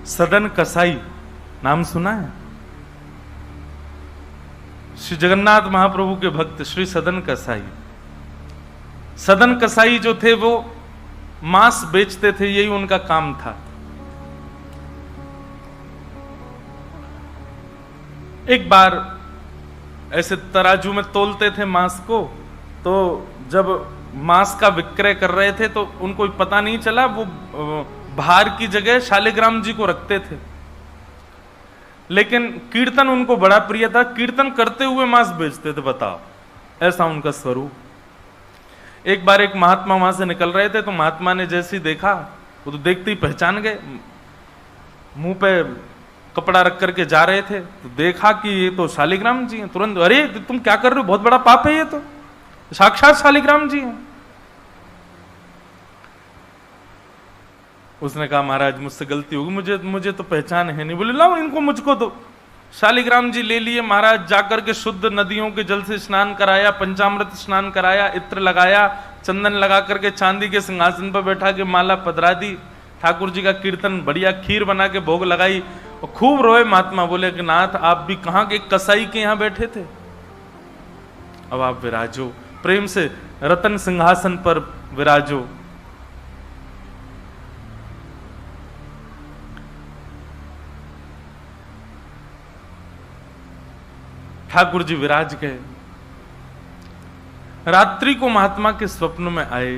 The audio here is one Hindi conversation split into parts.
सदन कसाई नाम सुना है? श्री जगन्नाथ महाप्रभु के भक्त श्री सदन कसाई। सदन कसाई जो थे वो मांस बेचते थे, यही उनका काम था। एक बार ऐसे तराजू में तोलते थे मांस को, तो जब मांस का विक्रय कर रहे थे तो उनको पता नहीं चला, वो भार की जगह शालिग्राम जी को रखते थे। लेकिन कीर्तन उनको बड़ा प्रिय था, कीर्तन करते हुए मांस बेचते थे। बताओ, ऐसा उनका स्वरूप। एक बार एक महात्मा वहां से निकल रहे थे, तो महात्मा ने जैसे ही देखा, वो तो देखते ही पहचान गए। मुंह पे कपड़ा रख करके जा रहे थे, तो देखा कि ये तो शालिग्राम जी हैं। तुरंत, अरे तुम क्या कर रहे हो, बहुत बड़ा पाप है, ये तो साक्षात शालिग्राम जी हैं। उसने कहा महाराज मुझसे गलती होगी, मुझे तो पहचान है नहीं। बोले लाओ इनको मुझको दो। शालिग्राम जी ले लिए महाराज, जाकर के शुद्ध नदियों के जल से स्नान कराया, पंचामृत स्नान कराया, इत्र लगाया, चंदन लगा करके चांदी के सिंहासन पर बैठा के माला पधरा दी। ठाकुर जी का कीर्तन, बढ़िया खीर बना के भोग लगाई और खूब रोए महात्मा। बोले कि नाथ आप भी कहां के कसाई के यहां बैठे थे, अब आप विराजो, प्रेम से रतन सिंहासन पर विराजो। ठाकुर जी विराज गए। रात्रि को महात्मा के स्वप्न में आए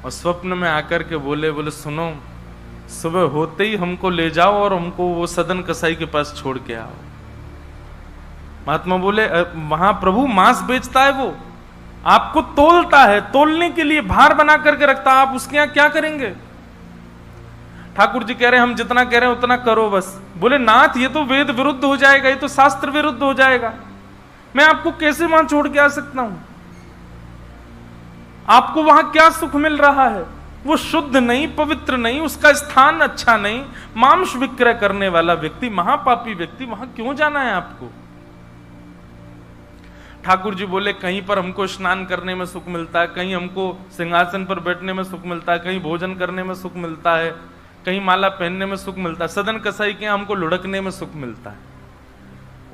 और स्वप्न में आकर के बोले सुनो, सुबह होते ही हमको ले जाओ और हमको वो सदन कसाई के पास छोड़ के आओ। महात्मा बोले वहां प्रभु मांस बेचता है, वो आपको तोलता है, तोलने के लिए भार बना करके रखता है, आप उसके यहां क्या करेंगे? ठाकुर जी कह रहे हैं हम जितना कह रहे हैं उतना करो बस। बोले नाथ ये तो वेद विरुद्ध हो जाएगा, ये तो शास्त्र विरुद्ध हो जाएगा, मैं आपको कैसे वहां छोड़ के आ सकता हूं? आपको वहां क्या सुख मिल रहा है? वो शुद्ध नहीं, पवित्र नहीं, उसका स्थान अच्छा नहीं, मांस विक्रय करने वाला व्यक्ति, महापापी व्यक्ति, वहां क्यों जाना है आपको? ठाकुर जी बोले कहीं पर हमको स्नान करने में सुख मिलता है, कहीं हमको सिंहासन पर बैठने में सुख मिलता है, कहीं भोजन करने में सुख मिलता है, कहीं माला पहनने में सुख मिलता है, सदन कसाई के हमको लुढ़कने में सुख मिलता है।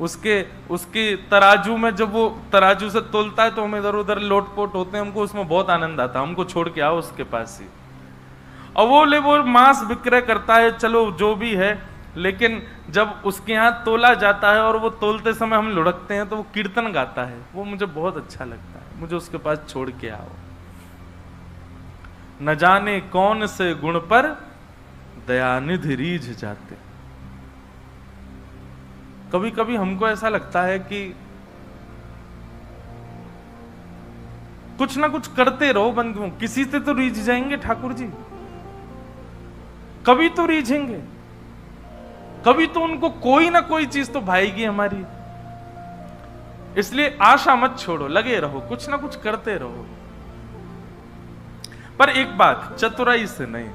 उसके तराजू में जब वो तराजू से तोलता है तो हम इधर उधर लोटपोट होते हैं, हमको उसमें बहुत आनंद आता है, हमको छोड़ के आओ उसके पास ही। और वो मांस विक्रय करता है, चलो जो भी है, लेकिन जब उसके यहाँ तोला जाता है और वो तोलते समय हम लुढ़कते हैं तो वो कीर्तन गाता है, वो मुझे बहुत अच्छा लगता है, मुझे उसके पास छोड़ के आओ। न जाने कौन से गुण पर दयानिधि रीझ जाते। कभी कभी हमको ऐसा लगता है कि कुछ ना कुछ करते रहो बंधुओं, किसी से तो रीझ जाएंगे ठाकुर जी, कभी तो रीझेंगे, कभी तो उनको कोई ना कोई चीज तो भाएगी हमारी। इसलिए आशा मत छोड़ो, लगे रहो, कुछ ना कुछ करते रहो। पर एक बात, चतुराई से नहीं,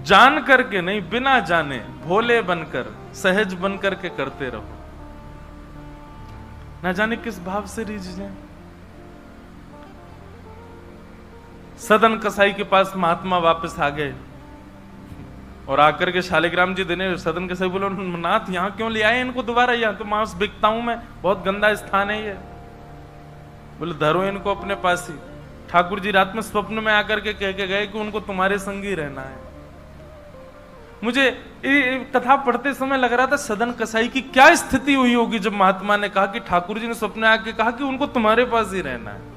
जान करके नहीं, बिना जाने भोले बनकर, सहज बनकर के करते रहो, ना जाने किस भाव से रीझ जाए। सदन कसाई के पास महात्मा वापस आ गए और आकर के शालिग्राम जी देने, सदन कसाई बोलो नाथ यहां क्यों ले आए इनको दोबारा, यहां तो मांस बिकता हूं मैं, बहुत गंदा स्थान है ये। बोले धरो इनको अपने पास ही। ठाकुर जी रात में स्वप्न में आकर के कह के गए कि उनको तुम्हारे संग ही रहना है। मुझे कथा पढ़ते समय लग रहा था सदन कसाई की क्या स्थिति हुई होगी जब महात्मा ने कहा कि ठाकुर जी ने स्वप्न में आके कहा कि उनको तुम्हारे पास ही रहना है।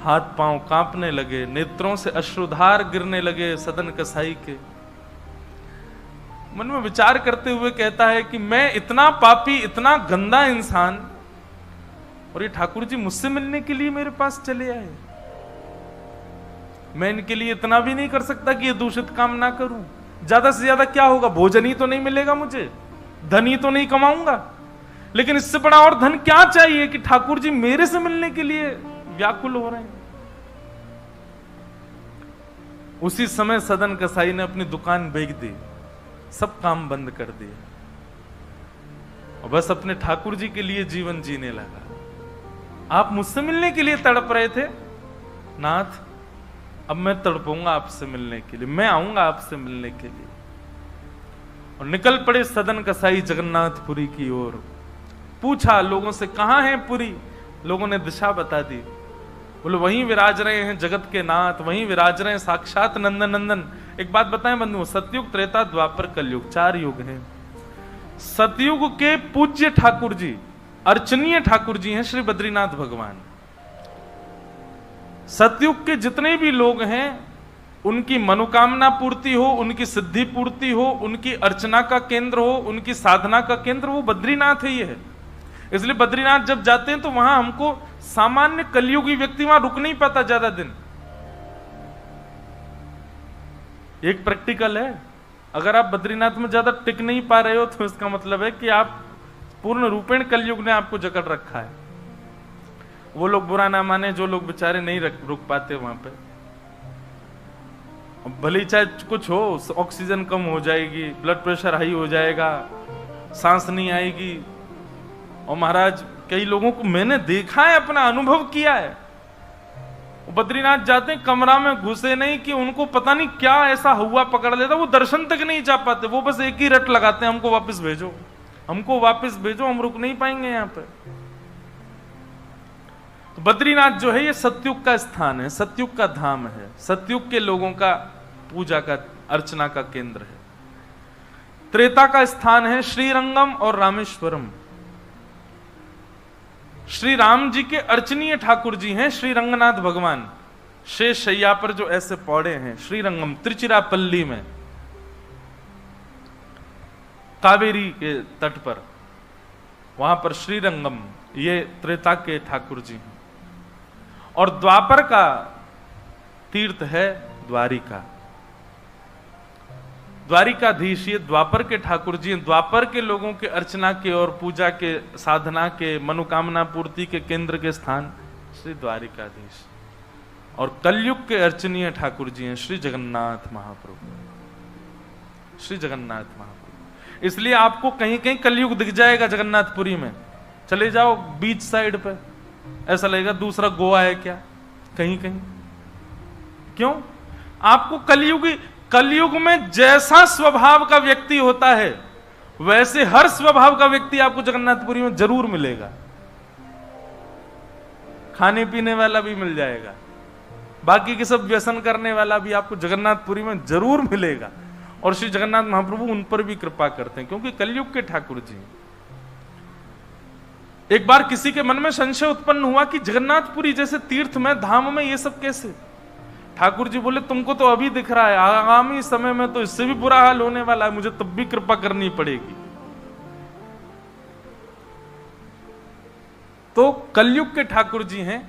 हाथ पांव कांपने लगे, नेत्रों से अश्रुधार गिरने लगे सदन कसाई के। मन में विचार करते हुए कहता है कि मैं इतना पापी, इतना गंदा इंसान, और ये ठाकुर जी मुझसे मिलने के लिए मेरे पास चले आए। मैं इनके लिए इतना भी नहीं कर सकता कि ये दूषित काम ना करूं। ज्यादा से ज्यादा क्या होगा, भोजन ही तो नहीं मिलेगा मुझे, धन ही तो नहीं कमाऊंगा, लेकिन इससे बड़ा और धन क्या चाहिए कि ठाकुर जी मेरे से मिलने के लिए व्याकुल हो रहे हैं। उसी समय सदन कसाई ने अपनी दुकान बेच दी, सब काम बंद कर दिया और बस अपने ठाकुर जी के लिए जीवन जीने लगा। आप मुझसे मिलने के लिए तड़प रहे थे नाथ, अब मैं तड़पूंगा आपसे मिलने के लिए, मैं आऊंगा आपसे मिलने के लिए। और निकल पड़े सदन कसाई जगन्नाथपुरी की ओर। पूछा लोगों से, कहां है पुरी? लोगों ने दिशा बता दी। बोले वहीं विराज रहे हैं जगत के नाथ, वहीं विराज रहे हैं साक्षात नंदन नंदन। एक बात बताएं बंधुओं, सतयुग, त्रेता, द्वापर, कलयुग, 4 युग हैं। सतयुग के पूज्य ठाकुर जी, अर्चनीय ठाकुर जी हैं श्री बद्रीनाथ भगवान। सतयुग के जितने भी लोग हैं उनकी मनोकामना पूर्ति हो, उनकी सिद्धि पूर्ति हो, उनकी अर्चना का केंद्र हो, उनकी साधना का केंद्र वो बद्रीनाथ ही है। इसलिए बद्रीनाथ जब जाते हैं तो वहां हमको सामान्य कलयुगी व्यक्ति वहां रुक नहीं पाता ज्यादा दिन। एक प्रैक्टिकल है, अगर आप बद्रीनाथ में ज्यादा टिक नहीं पा रहे हो तो इसका मतलब है कि आप पूर्ण रूपेण कलयुग ने आपको जकड़ रखा है। वो लोग बुरा ना माने जो लोग बेचारे नहीं रुक पाते वहां पे। भले चाहे कुछ हो, ऑक्सीजन कम हो जाएगी, ब्लड प्रेशर हाई हो जाएगा, सांस नहीं आएगी। और महाराज कई लोगों को मैंने देखा है, अपना अनुभव किया है, बद्रीनाथ जाते हैं कमरा में घुसे नहीं कि उनको पता नहीं क्या ऐसा हुआ पकड़ लेता, वो दर्शन तक नहीं जा पाते। वो बस एक ही रट लगाते हैं, हमको वापस भेजो, हमको वापस भेजो, हम रुक नहीं पाएंगे यहां पे। तो बद्रीनाथ जो है ये सतयुग का स्थान है, सतयुग का धाम है, सतयुग के लोगों का पूजा का, अर्चना का केंद्र है। त्रेता का स्थान है श्रीरंगम और रामेश्वरम। श्री राम जी के अर्चनीय ठाकुर जी हैं श्री रंगनाथ भगवान, शेष शैया पर जो ऐसे पौड़े हैं। श्रीरंगम त्रिचिरापल्ली में, कावेरी के तट पर, वहां पर श्रीरंगम, ये त्रेता के ठाकुर जी हैं। और द्वापर का तीर्थ है द्वारिका, द्वारिकाधीश ये द्वापर के ठाकुर जी हैं। द्वापर के लोगों के अर्चना के और पूजा के, साधना के, मनोकामना पूर्ति के केंद्र के स्थान श्री द्वारिकाधीश। और कलयुग के अर्चनीय ठाकुर जी हैं श्री जगन्नाथ महाप्रभु, श्री जगन्नाथ महाप्रभु। इसलिए आपको कहीं कहीं कलयुग दिख जाएगा जगन्नाथपुरी में। चले जाओ बीच साइड पे, ऐसा लगेगा दूसरा गोवा है क्या, कहीं कहीं। क्यों? आपको कलयुग में जैसा स्वभाव का व्यक्ति होता है वैसे हर स्वभाव का व्यक्ति आपको जगन्नाथपुरी में जरूर मिलेगा। खाने पीने वाला भी मिल जाएगा, बाकी के सब व्यसन करने वाला भी आपको जगन्नाथपुरी में जरूर मिलेगा। और श्री जगन्नाथ महाप्रभु उन पर भी कृपा करते हैं क्योंकि कलयुग के ठाकुर जी। एक बार किसी के मन में संशय उत्पन्न हुआ कि जगन्नाथपुरी जैसे तीर्थ में, धाम में ये सब कैसे? ठाकुर जी बोले तुमको तो अभी दिख रहा है, आगामी समय में तो इससे भी बुरा हाल होने वाला है, मुझे तब भी कृपा करनी पड़ेगी। तो कलयुग के ठाकुर जी हैं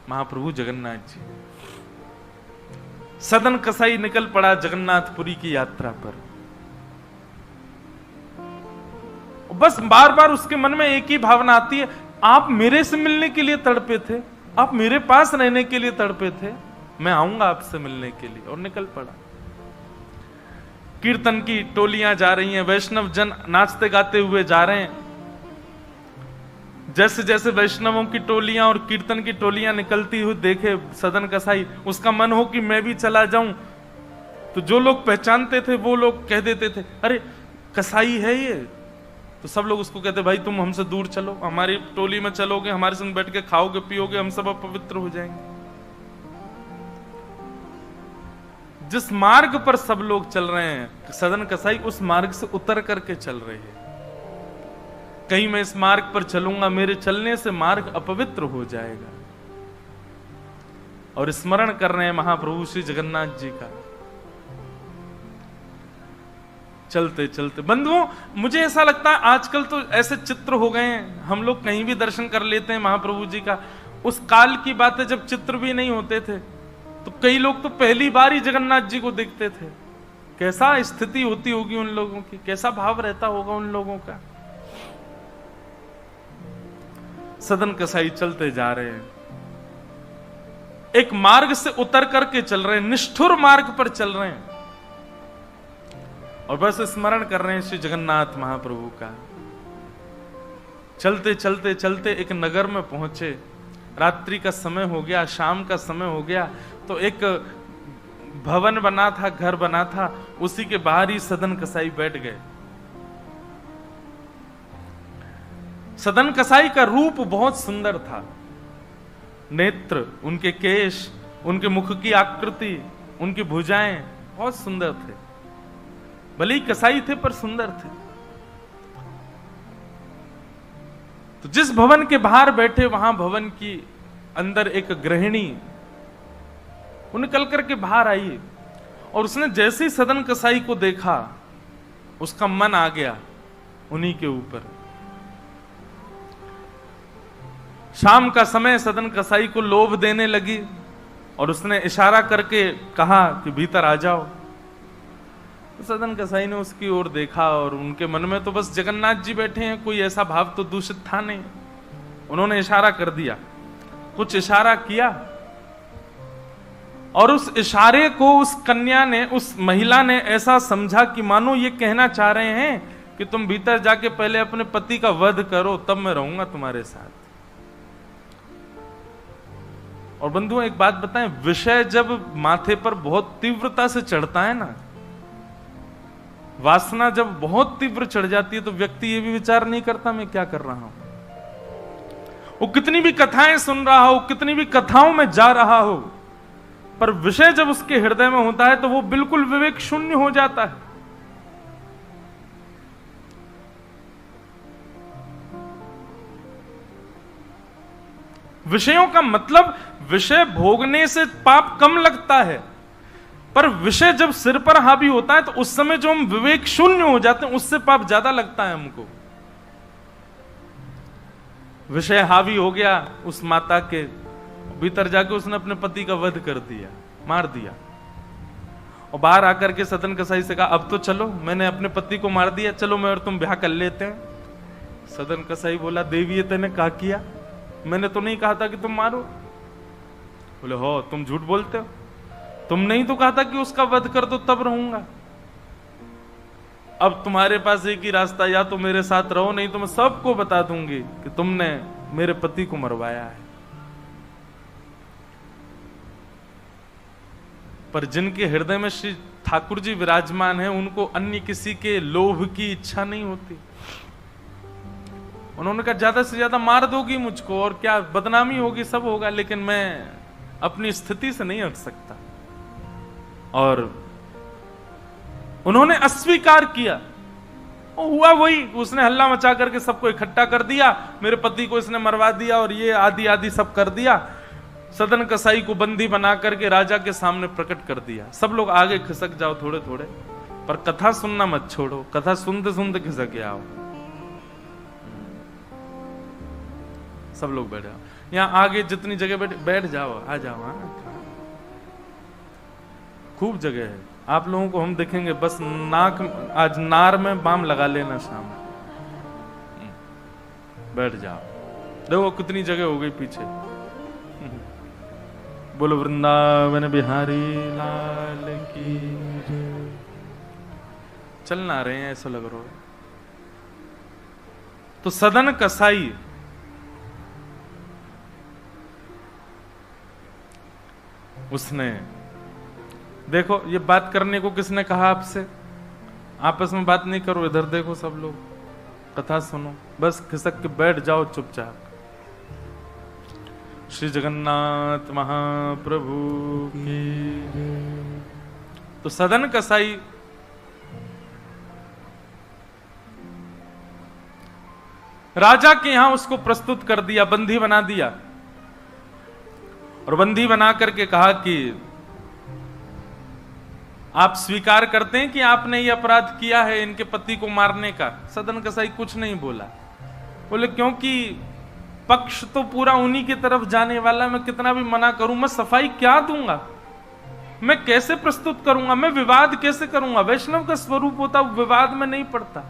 महाप्रभु जगन्नाथ जी। सदन कसाई निकल पड़ा जगन्नाथपुरी की यात्रा पर। बस बार बार उसके मन में एक ही भावना आती है, आप मेरे से मिलने के लिए तड़पे थे, आप मेरे पास रहने के लिए तड़पे थे, मैं आऊंगा आपसे मिलने के लिए। और निकल पड़ा। कीर्तन की टोलियां जा रही हैं, वैष्णव जन नाचते गाते हुए जा रहे हैं। जैसे जैसे वैष्णवों की टोलियां और कीर्तन की टोलियां निकलती हुई देखे सदन कसाई, उसका मन हो कि मैं भी चला जाऊं। तो जो लोग पहचानते थे वो लोग कह देते थे, अरे कसाई है ये। तो सब लोग उसको कहते, भाई तुम हमसे दूर चलो, हमारी टोली में चलोगे, हमारे संग बैठ के खाओगे पियोगे, हम सब अपवित्र हो जाएंगे। जिस मार्ग पर सब लोग चल रहे हैं सदन कसाई उस मार्ग से उतर करके चल रहे हैं। कहीं मैं इस मार्ग पर चलूंगा, मेरे चलने से मार्ग अपवित्र हो जाएगा। और स्मरण कर रहे हैं महाप्रभु श्री जगन्नाथ जी का। चलते चलते बंधुओं, मुझे ऐसा लगता है आजकल तो ऐसे चित्र हो गए हैं, हम लोग कहीं भी दर्शन कर लेते हैं महाप्रभु जी का। उस काल की बात है जब चित्र भी नहीं होते थे, तो कई लोग तो पहली बार ही जगन्नाथ जी को देखते थे। कैसा स्थिति होती होगी उन लोगों की, कैसा भाव रहता होगा उन लोगों का। सदन कसाई चलते जा रहे हैं, एक मार्ग से उतर करके चल रहे हैं, निष्ठुर मार्ग पर चल रहे हैं और बस स्मरण कर रहे हैं श्री जगन्नाथ महाप्रभु का। चलते चलते चलते एक नगर में पहुंचे, रात्रि का समय हो गया, शाम का समय हो गया। तो एक भवन बना था, घर बना था, उसी के बाहर ही सदन कसाई बैठ गए। सदन कसाई का रूप बहुत सुंदर था। नेत्र, उनके केश, उनके मुख की आकृति, उनकी भुजाएं बहुत सुंदर थे। भले ही कसाई थे पर सुंदर थे। तो जिस भवन के बाहर बैठे, वहां भवन की अंदर एक गृहिणी वो निकल करके बाहर आई, और उसने जैसे ही सदन कसाई को देखा, उसका मन आ गया उन्हीं के ऊपर। शाम का समय, सदन कसाई को लोभ देने लगी और उसने इशारा करके कहा कि भीतर आ जाओ। तो सदन कसाई ने उसकी ओर देखा और उनके मन में तो बस जगन्नाथ जी बैठे हैं, कोई ऐसा भाव तो दूषित था नहीं। उन्होंने इशारा कर दिया, कुछ इशारा किया, और उस इशारे को उस कन्या ने, उस महिला ने ऐसा समझा कि मानो ये कहना चाह रहे हैं कि तुम भीतर जाके पहले अपने पति का वध करो, तब मैं रहूंगा तुम्हारे साथ। और बंधुओं एक बात बताएं, विषय जब माथे पर बहुत तीव्रता से चढ़ता है ना, वासना जब बहुत तीव्र चढ़ जाती है, तो व्यक्ति ये भी विचार नहीं करता मैं क्या कर रहा हूं। वो कितनी भी कथाएं सुन रहा हो, कितनी भी कथाओं में जा रहा हो, पर विषय जब उसके हृदय में होता है तो वो बिल्कुल विवेक शून्य हो जाता है। विषयों का मतलब, विषय भोगने से पाप कम लगता है, पर विषय जब सिर पर हावी होता है तो उस समय जो हम विवेक शून्य हो जाते हैं, उससे पाप ज्यादा लगता है हमको। विषय हावी हो गया उस माता के, भीतर जाके उसने अपने पति का वध कर दिया, मार दिया। और बाहर आकर के सदन कसाई से कहा, अब तो चलो, मैंने अपने पति को मार दिया, चलो मैं और तुम ब्याह कर लेते हैं। सदन कसाई बोला, देवी ये तेने क्या किया? मैंने तो नहीं कहा था कि तुम मारो। बोले, हो तुम झूठ बोलते हो, तुमने ही तो कहा था कि उसका वध कर दो तब रहूंगा। अब तुम्हारे पास एक ही रास्ता, या तो मेरे साथ रहो, नहीं तो मैं सबको बता दूंगी कि तुमने मेरे पति को मरवाया है। पर जिनके हृदय में श्री ठाकुर जी विराजमान है, उनको अन्य किसी के लोभ की इच्छा नहीं होती। उन्होंने कहा, ज्यादा से ज्यादा मार दोगी मुझको और क्या, बदनामी होगी, सब होगा, लेकिन मैं अपनी स्थिति से नहीं हट सकता। और उन्होंने अस्वीकार किया। और हुआ वही, उसने हल्ला मचा करके सबको इकट्ठा कर दिया, मेरे पति को इसने मरवा दिया और ये आदि आदि सब कर दिया। सदन कसाई को बंदी बना करके राजा के सामने प्रकट कर दिया। सब लोग आगे खिसक जाओ थोड़े थोड़े, पर कथा सुनना मत छोड़ो, कथा सुनते सुनते खिसक आओ। सब लोग बैठ जाओ, यहाँ आगे जितनी जगह बैठ जाओ, आ जाओ। हाँ, खूब जगह है, आप लोगों को हम देखेंगे। बस नाक, आज नार में बाम लगा लेना शाम, बैठ जाओ। देखो कितनी जगह हो गई पीछे। बोलो वृंदावन बिहारी लाल की। चलना रहे हैं ऐसा लग रहा है। तो सदन कसाई उसने, देखो ये बात करने को किसने कहा आपसे? आपस में बात नहीं करो, इधर देखो सब लोग, कथा सुनो, बस खिसक के बैठ जाओ चुपचाप। श्री जगन्नाथ महाप्रभु की। तो सदन कसाई राजा के यहां उसको प्रस्तुत कर दिया, बंदी बना दिया, और बंदी बना करके कहा कि आप स्वीकार करते हैं कि आपने ये अपराध किया है इनके पति को मारने का? सदन कसाई कुछ नहीं बोला। बोले क्योंकि पक्ष तो पूरा उन्हीं की तरफ जाने वाला, मैं कितना भी मना करूं, मैं सफाई क्या दूंगा, मैं कैसे प्रस्तुत करूंगा, मैं विवाद कैसे करूंगा? वैष्णव का स्वरूप होता विवाद में नहीं पड़ता।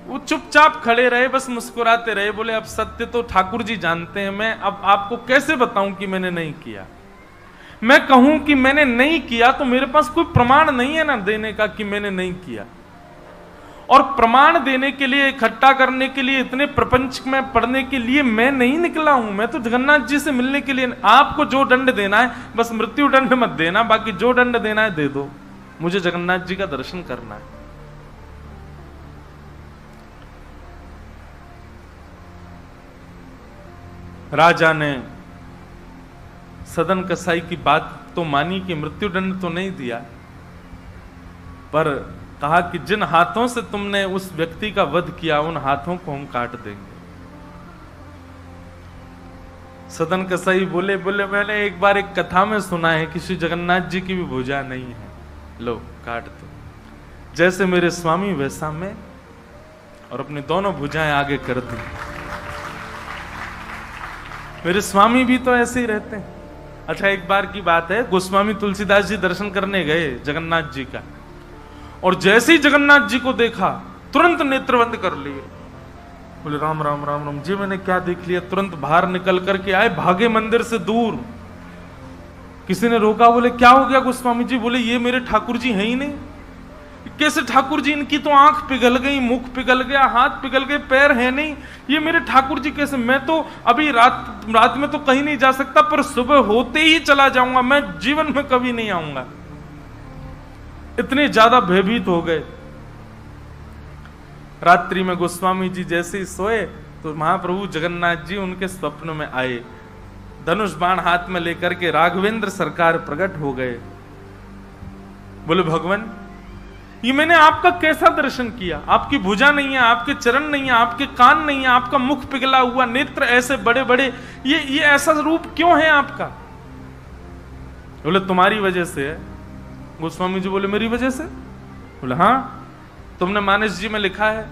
वो चुपचाप खड़े रहे, बस मुस्कुराते रहे। बोले अब सत्य तो ठाकुर जी जानते हैं, मैं अब आपको कैसे बताऊं कि मैंने नहीं किया? मैं कहूं कि मैंने नहीं किया तो मेरे पास कोई प्रमाण नहीं है ना देने का कि मैंने नहीं किया। और प्रमाण देने के लिए, इकट्ठा करने के लिए, इतने प्रपंच में पढ़ने के लिए मैं नहीं निकला हूं। मैं तो जगन्नाथ जी से मिलने के लिए। आपको जो दंड देना है बस मृत्यु दंड मत देना, बाकी जो दंड देना है दे दो, मुझे जगन्नाथ जी का दर्शन करना है। राजा ने सदन कसाई की बात तो मानी कि मृत्यु दंड तो नहीं दिया, पर कहा कि जिन हाथों से तुमने उस व्यक्ति का वध किया उन हाथों को हम काट देंगे। सदन कसाई बोले मैंने एक बार एक कथा में सुना है कि श्री जगन्नाथ जी की भी भुजा नहीं है, लो काट दो। जैसे मेरे स्वामी वैसा मैं, और अपनी दोनों भुजाएं आगे कर दी। मेरे स्वामी भी तो ऐसे ही रहते हैं। अच्छा, एक बार की बात है, गोस्वामी तुलसीदास जी दर्शन करने गए जगन्नाथ जी का, और जैसे ही जगन्नाथ जी को देखा तुरंत नेत्र बंद कर लिए। बोले राम राम राम राम जी, मैंने क्या देख लिया। तुरंत बाहर निकल करके आए, भागे मंदिर से दूर। किसी ने रोका, बोले क्या हो गया गोस्वामी जी? बोले ये मेरे ठाकुर जी हैं ही नहीं। कैसे ठाकुर जी? इनकी तो आंख पिघल गई, मुख पिघल गया, हाथ पिघल गए, पैर है नहीं, ये मेरे ठाकुर जी कैसे? मैं तो अभी रात में तो कहीं नहीं जा सकता, पर सुबह होते ही चला जाऊंगा, मैं जीवन में कभी नहीं आऊंगा। इतने ज्यादा भयभीत हो गए। रात्रि में गोस्वामी जी जैसे ही सोए तो महाप्रभु जगन्नाथ जी उनके स्वप्न में आए, धनुष बाण हाथ में लेकर के राघवेंद्र सरकार प्रकट हो गए। बोले भगवान, ये मैंने आपका कैसा दर्शन किया? आपकी भुजा नहीं है, आपके चरण नहीं है, आपके कान नहीं है, आपका मुख पिघला हुआ, नेत्र ऐसे बड़े बड़े, ये ऐसा रूप क्यों है आपका? बोले तुम्हारी वजह से है। गोस्वामी जी बोले मेरी वजह से? बोले हाँ, तुमने मानस जी में लिखा है,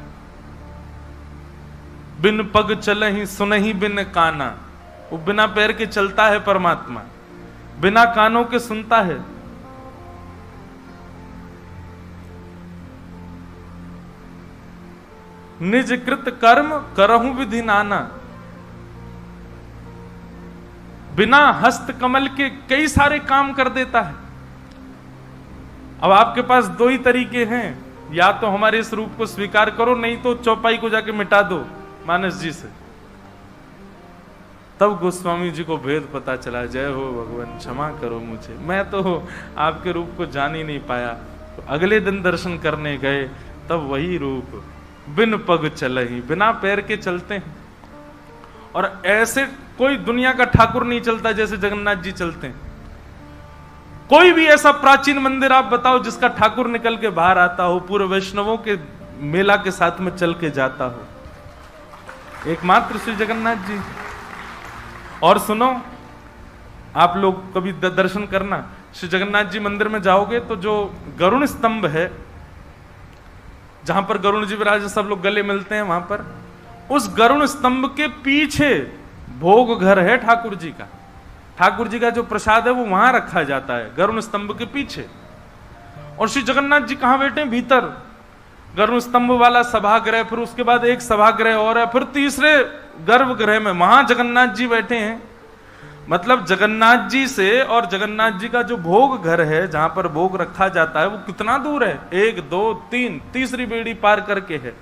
बिन पग चलहि सुनहि बिन काना। वो बिना पैर के चलता है परमात्मा, बिना कानों के सुनता है। निज कृत कर्म करहु विधि नाना। बिना हस्त कमल के कई सारे काम कर देता है। अब आपके पास दो ही तरीके हैं, या तो हमारे इस रूप को स्वीकार करो, नहीं तो चौपाई को जाके मिटा दो मानस जी से। तब गोस्वामी जी को भेद पता चला। जय हो भगवान, क्षमा करो मुझे, मैं तो आपके रूप को जान ही नहीं पाया। तो अगले दिन दर्शन करने गए, तब वही रूप, बिन पग चलहि, बिना पैर के चलते हैं। और ऐसे कोई दुनिया का ठाकुर नहीं चलता जैसे जगन्नाथ जी चलते हैं। कोई भी ऐसा प्राचीन मंदिर आप बताओ जिसका ठाकुर निकल के बाहर आता हो, पूरे वैष्णवों के मेला के साथ में चल के जाता हो, एकमात्र श्री जगन्नाथ जी। और सुनो, आप लोग कभी दर्शन करना, श्री जगन्नाथ जी मंदिर में जाओगे तो जो गरुण स्तंभ है, जहां पर गरुण जी विराज सब लोग गले मिलते हैं, वहां पर उस गरुण स्तंभ के पीछे भोग घर है ठाकुर जी का। ठाकुर जी का जो प्रसाद है वो वहां रखा जाता है, गरुण स्तंभ के पीछे। और श्री जगन्नाथ जी कहां बैठे? भीतर गरुण स्तंभ वाला सभागृह, फिर उसके बाद एक सभागृह और है, फिर तीसरे गर्भगृह में वहां जगन्नाथ जी बैठे हैं। मतलब जगन्नाथ जी से और जगन्नाथ जी का जो भोग घर है, जहां पर भोग रखा जाता है, वो कितना दूर है? 1 2 3 तीसरी बेड़ी पार करके है।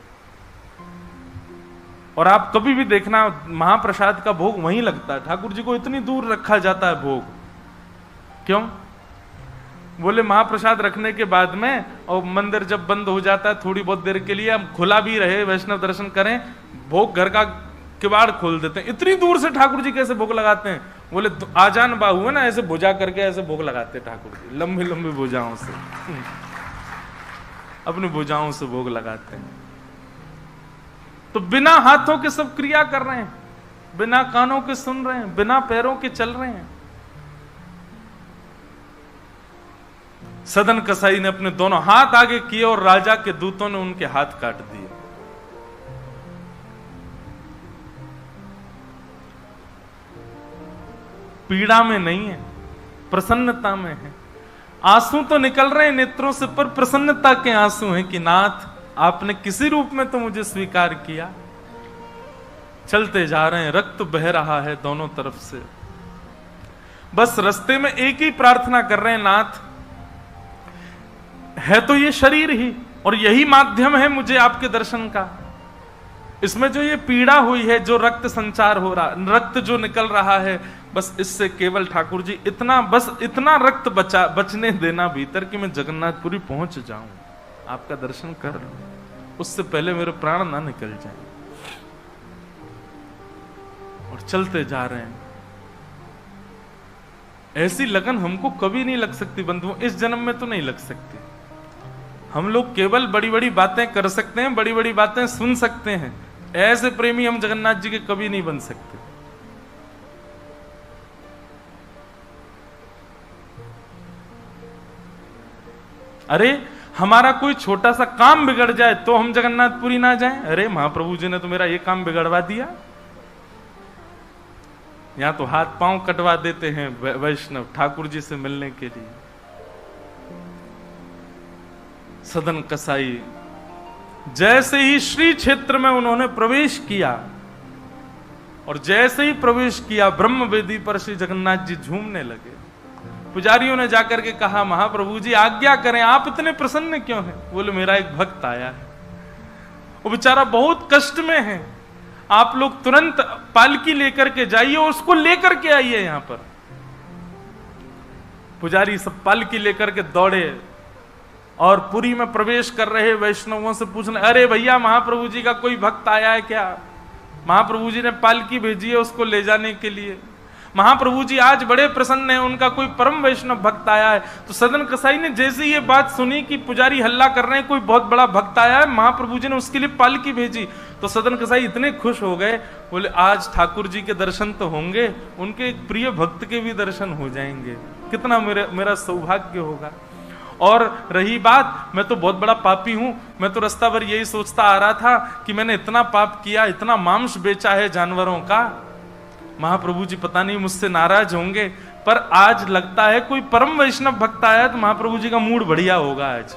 और आप कभी भी देखना, महाप्रसाद का भोग वहीं लगता है। ठाकुर जी को इतनी दूर रखा जाता है भोग, क्यों? बोले महाप्रसाद रखने के बाद में, और मंदिर जब बंद हो जाता है थोड़ी बहुत देर के लिए, हम खुला भी रहे, वैष्णव दर्शन करें, भोग घर का किवाड़ खोल देते हैं। इतनी दूर से ठाकुर जी कैसे भोग लगाते हैं? बोले आजान बाहु है ना, ऐसे भुजा करके ऐसे भोग लगाते ठाकुर जी, लंबी लंबी भुजाओं से, अपनी भुजाओं से भोग लगाते हैं। तो बिना हाथों के सब क्रिया कर रहे हैं, बिना कानों के सुन रहे हैं, बिना पैरों के चल रहे हैं। सदन कसाई ने अपने दोनों हाथ आगे किए और राजा के दूतों ने उनके हाथ काट दिए। पीड़ा में नहीं है, प्रसन्नता में है। आंसू तो निकल रहे हैं नेत्रों से, पर प्रसन्नता के आंसू हैं कि नाथ आपने किसी रूप में तो मुझे स्वीकार किया। चलते जा रहे हैं, रक्त बह रहा है दोनों तरफ से। बस रास्ते में एक ही प्रार्थना कर रहे हैं, नाथ है तो ये शरीर ही, और यही माध्यम है मुझे आपके दर्शन का। इसमें जो ये पीड़ा हुई है, जो रक्त संचार हो रहा, रक्त जो निकल रहा है, बस इससे केवल ठाकुर जी इतना रक्त बचने देना भीतर कि मैं जगन्नाथपुरी पहुंच जाऊं, आपका दर्शन कर लूं, उससे पहले मेरे प्राण ना निकल जाएं। और चलते जा रहे हैं। ऐसी लगन हमको कभी नहीं लग सकती बंधुओं, इस जन्म में तो नहीं लग सकती। हम लोग केवल बड़ी बड़ी बातें कर सकते हैं, बड़ी बड़ी बातें सुन सकते हैं, ऐसे प्रेमी हम जगन्नाथ जी के कभी नहीं बन सकते। अरे हमारा कोई छोटा सा काम बिगड़ जाए तो हम जगन्नाथपुरी ना जाएं? अरे महाप्रभु जी ने तो मेरा ये काम बिगड़वा दिया। यहां तो हाथ पांव कटवा देते हैं वैष्णव ठाकुर जी से मिलने के लिए। सदन कसाई जैसे ही श्री क्षेत्र में उन्होंने प्रवेश किया, और जैसे ही प्रवेश किया ब्रह्म वेदी पर श्री जगन्नाथ जी झूमने लगे। पुजारियों ने जाकर के कहा, महाप्रभु जी आज्ञा करें, आप इतने प्रसन्न क्यों हैं? बोले मेरा एक भक्त आया है, वो बेचारा बहुत कष्ट में है, आप लोग तुरंत पालकी लेकर के जाइए और उसको लेकर के आइए यहां पर। पुजारी सब पालकी लेकर के दौड़े और पुरी में प्रवेश कर रहे वैष्णवों से पूछने, अरे भैया महाप्रभु जी का कोई भक्त आया है क्या? महाप्रभु जी ने पालकी भेजी है उसको ले जाने के लिए। महाप्रभु जी आज बड़े प्रसन्न हैं, उनका कोई परम वैष्णव भक्त आया है। तो सदन कसाई ने जैसे ये बात सुनी कि पुजारी हल्ला कर रहे हैं, कोई बहुत बड़ा भक्त आया है, महाप्रभु जी ने उसके लिए पालकी भेजी, तो सदन कसाई इतने खुश हो गए, बोले आज ठाकुर जी के दर्शन तो होंगे, उनके एक प्रिय भक्त के भी दर्शन हो जाएंगे, कितना मेरा सौभाग्य होगा। और रही बात, मैं तो बहुत बड़ा पापी हूं, मैं तो रास्ता भर यही सोचता आ रहा था कि मैंने इतना पाप किया, इतना मांस बेचा है जानवरों का, महाप्रभु जी पता नहीं मुझसे नाराज होंगे, पर आज लगता है कोई परम वैष्णव भक्त आया तो महाप्रभु जी का मूड बढ़िया होगा, आज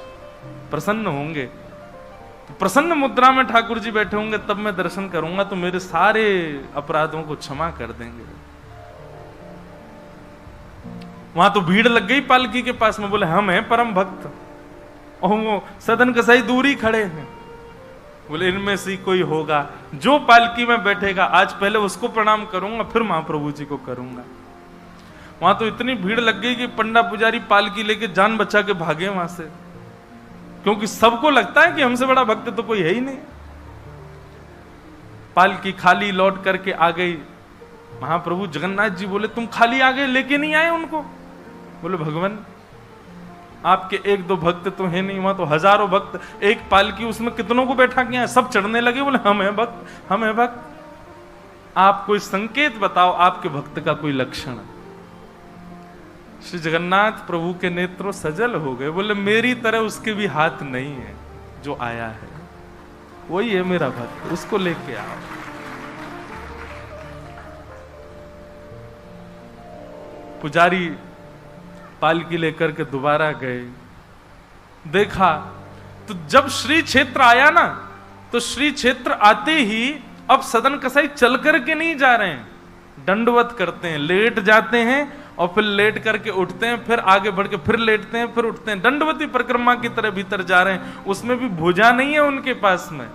प्रसन्न होंगे। तो प्रसन्न मुद्रा में ठाकुर जी बैठे होंगे, तब मैं दर्शन करूंगा तो मेरे सारे अपराधों को क्षमा कर देंगे। वहां तो भीड़ लग गई पालकी के पास में, बोले हम हैं परम भक्त, और वो सदन कसाई दूरी खड़े हैं, बोले इनमें से कोई होगा जो पालकी में बैठेगा, आज पहले उसको प्रणाम करूंगा फिर महाप्रभु जी को करूंगा। वहां तो इतनी भीड़ लग गई कि पंडा पुजारी पालकी लेके जान बचा के भागे वहां से, क्योंकि सबको लगता है कि हमसे बड़ा भक्त तो कोई है ही नहीं। पालकी खाली लौट करके आ गई। महाप्रभु जगन्नाथ जी बोले तुम खाली आ गए, लेके नहीं आए उनको? बोले भगवान आपके एक दो भक्त तो है नहीं, वहां तो हजारों भक्त, एक पालकी उसमें कितनों को बैठा किया, सब चढ़ने लगे। बोले हम हैं भक्त, हम हैं भक्त, आप कोई संकेत बताओ, आपके भक्त का कोई लक्षण। श्री जगन्नाथ प्रभु के नेत्रों सजल हो गए, बोले मेरी तरह उसके भी हाथ नहीं है, जो आया है वही है मेरा भक्त, उसको लेके आओ। पुजारी पालकी लेकर के दोबारा गए, देखा तो जब श्री क्षेत्र आया ना, तो श्री क्षेत्र आते ही अब सदन कसाई चल करके नहीं जा रहे हैं, दंडवत करते हैं, लेट जाते हैं और फिर लेट करके उठते हैं, फिर आगे बढ़ के फिर लेटते हैं, फिर उठते हैं, दंडवती परिक्रमा की तरह भीतर जा रहे हैं। उसमें भी भुजा नहीं है उनके पास में,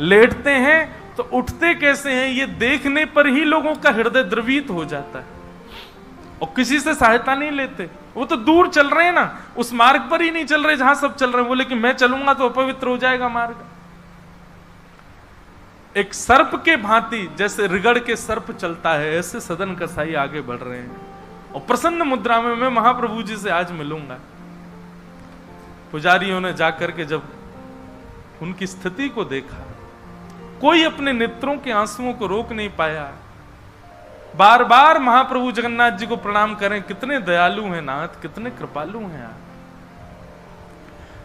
लेटते हैं तो उठते कैसे हैं ये देखने पर ही लोगों का हृदय द्रवित हो जाता है, और किसी से सहायता नहीं लेते। वो तो दूर चल रहे हैं ना, उस मार्ग पर ही नहीं चल रहे जहां सब चल रहे हैं। बोले कि मैं चलूंगा तो अपवित्र हो जाएगा मार्ग। एक सर्प के भांति जैसे रिगड़ के सर्प चलता है, ऐसे सदन कसाई आगे बढ़ रहे हैं, और प्रसन्न मुद्रा में मैं महाप्रभु जी से आज मिलूंगा। पुजारियों ने जाकर के जब उनकी स्थिति को देखा, कोई अपने नेत्रों के आंसुओं को रोक नहीं पाया। बार बार महाप्रभु जगन्नाथ जी को प्रणाम करें, कितने दयालु हैं नाथ, कितने कृपालु हैं आप।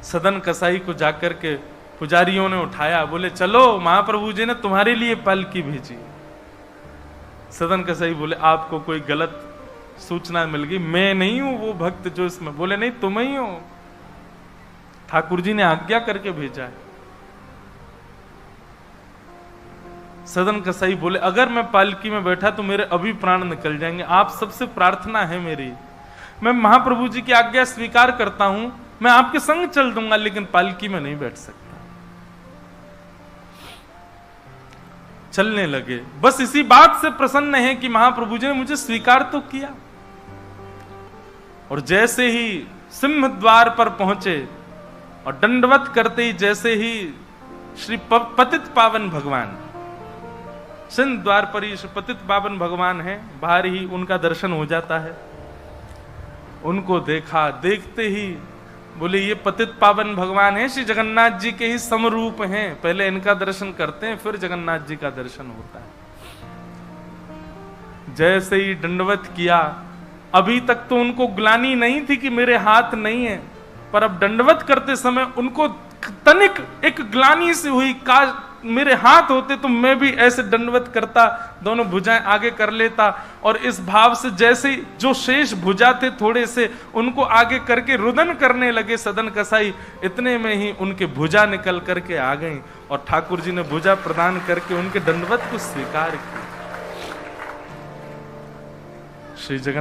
सदन कसाई को जाकर के पुजारियों ने उठाया, बोले चलो महाप्रभु जी ने तुम्हारे लिए पालकी भेजी। सदन कसाई बोले आपको कोई गलत सूचना मिल गई, मैं नहीं हूं वो भक्त जो इसमें। बोले नहीं तुम ही हो, ठाकुर जी ने आज्ञा करके भेजा है। सदन कसाई बोले अगर मैं पालकी में बैठा तो मेरे अभी प्राण निकल जाएंगे, आप सबसे प्रार्थना है मेरी, मैं महाप्रभु जी की आज्ञा स्वीकार करता हूं, मैं आपके संग चल दूंगा, लेकिन पालकी में नहीं बैठ सकता। चलने लगे। बस इसी बात से प्रसन्न है कि महाप्रभु जी ने मुझे स्वीकार तो किया। और जैसे ही सिंह द्वार पर पहुंचे और दंडवत करते ही जैसे ही श्री पतित पावन भगवान, सिंह द्वार पर ही श्री पतित पावन भगवान है, बाहर ही उनका दर्शन हो जाता है। उनको देखा, देखते ही बोले ये पतित पावन भगवान है, श्री जगन्नाथ जी के ही समरूप हैं। पहले इनका दर्शन करते हैं, फिर जगन्नाथ जी का दर्शन होता है। जैसे ही दंडवत किया, अभी तक तो उनको ग्लानि नहीं थी कि मेरे हाथ नहीं है, पर अब दंडवत करते समय उनको तनिक एक ग्लानि से हुई, काश मेरे हाथ होते तो मैं भी ऐसे दंडवत करता, दोनों भुजाएं आगे कर लेता। और इस भाव से जैसे जो शेष भुजा थे थोड़े से, उनको आगे करके रुदन करने लगे सदन कसाई। इतने में ही उनके भुजा निकल करके आ गई और ठाकुर जी ने भुजा प्रदान करके उनके दंडवत को स्वीकार किया। श्री जगन्नाथ